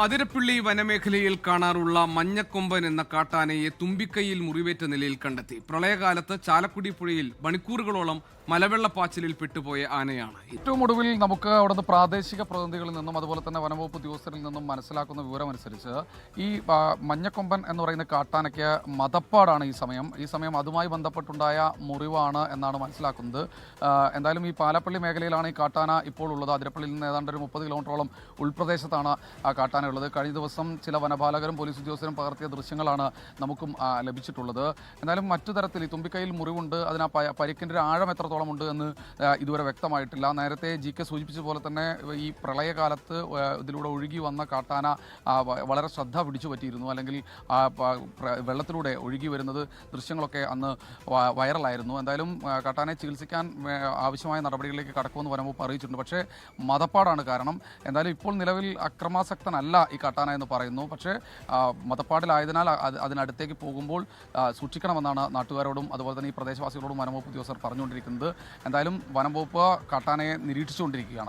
അതിരപ്പള്ളി വനമേഖലയിൽ കാണാറുള്ള മഞ്ഞക്കൊമ്പൻ എന്ന കാട്ടാനയെ തുമ്പിക്കൈയിൽ മുറിവേറ്റ നിലയിൽ കണ്ടെത്തി. പ്രളയകാലത്ത് ചാലക്കുടി പുഴയിൽ മണിക്കൂറുകളോളം മലവെള്ളപ്പാച്ചിലിൽ പെട്ടുപോയ ആനയാണ്. ഏറ്റവും ഒടുവിൽ നമുക്ക് അവിടുന്ന് പ്രാദേശിക പ്രതിനിധികളിൽ നിന്നും അതുപോലെ തന്നെ വനംവകുപ്പ് ഉദ്യോഗസ്ഥരിൽ നിന്നും മനസ്സിലാക്കുന്ന വിവരമനുസരിച്ച് ഈ മഞ്ഞക്കൊമ്പൻ എന്ന് പറയുന്ന കാട്ടാനയ്ക്ക് മദപ്പാടാണ് ഈ സമയം അതുമായി ബന്ധപ്പെട്ടുണ്ടായ മുറിവാണ് എന്നാണ് മനസ്സിലാക്കുന്നത്. എന്തായാലും ഈ പാലപ്പള്ളി മേഖലയിലാണ് ഈ കാട്ടാന ഇപ്പോൾ ഉള്ളത്. അതിരപ്പള്ളിയിൽ നിന്ന് ഏതാണ്ട് ഒരു 30 കിലോമീറ്ററോളം ഉൾപ്രദേശത്താണ് ആ കാട്ടാന ഉള്ളത്. കഴിഞ്ഞ ദിവസം ചില വനപാലകരും പോലീസ് ഉദ്യോഗസ്ഥരും പകർത്തിയ ദൃശ്യങ്ങളാണ് നമുക്കും ലഭിച്ചിട്ടുള്ളത്. എന്നാലും മറ്റു തരത്തിൽ ഈ തുമ്പിക്കൈയിൽ മുറിവുണ്ട്, അതിന് പരിക്കിൻ്റെ ഒരു ആഴം എത്രത്തോളം ഉണ്ട് എന്ന് ഇതുവരെ വ്യക്തമായിട്ടില്ല. നേരത്തെ GK സൂചിപ്പിച്ച പോലെ തന്നെ ഈ പ്രളയകാലത്ത് ഇതിലൂടെ ഒഴുകി വന്ന കാട്ടാന വളരെ ശ്രദ്ധ പിടിച്ചു പറ്റിയിരുന്നു, അല്ലെങ്കിൽ വെള്ളത്തിലൂടെ ഒഴുകി വരുന്നത് ദൃശ്യങ്ങളൊക്കെ അന്ന് വൈറലായിരുന്നു. എന്തായാലും കാട്ടാനയെ ചികിത്സിക്കാൻ ആവശ്യമായ നടപടികളിലേക്ക് കടക്കുമെന്ന് വനംവകുപ്പ് അറിയിച്ചിട്ടുണ്ട്. പക്ഷേ മദപ്പാടാണ് കാരണം. എന്തായാലും ഇപ്പോൾ നിലവിൽ അക്രമാസക്തനല്ല ഈ കാട്ടാന എന്ന് പറയുന്നു. പക്ഷേ മദപ്പാടിലായതിനാൽ അതിനടുത്തേക്ക് പോകുമ്പോൾ സൂക്ഷിക്കണമെന്നാണ് നാട്ടുകാരോടും അതുപോലെ തന്നെ ഈ പ്രദേശവാസികളോടും വനംവകുപ്പ് ഉദ്യോഗസ്ഥർ പറഞ്ഞുകൊണ്ടിരിക്കുന്നത്. എന്തായാലും വനംവകുപ്പ് കാട്ടാനയെ നിരീക്ഷിച്ചുകൊണ്ടിരിക്കുകയാണ്.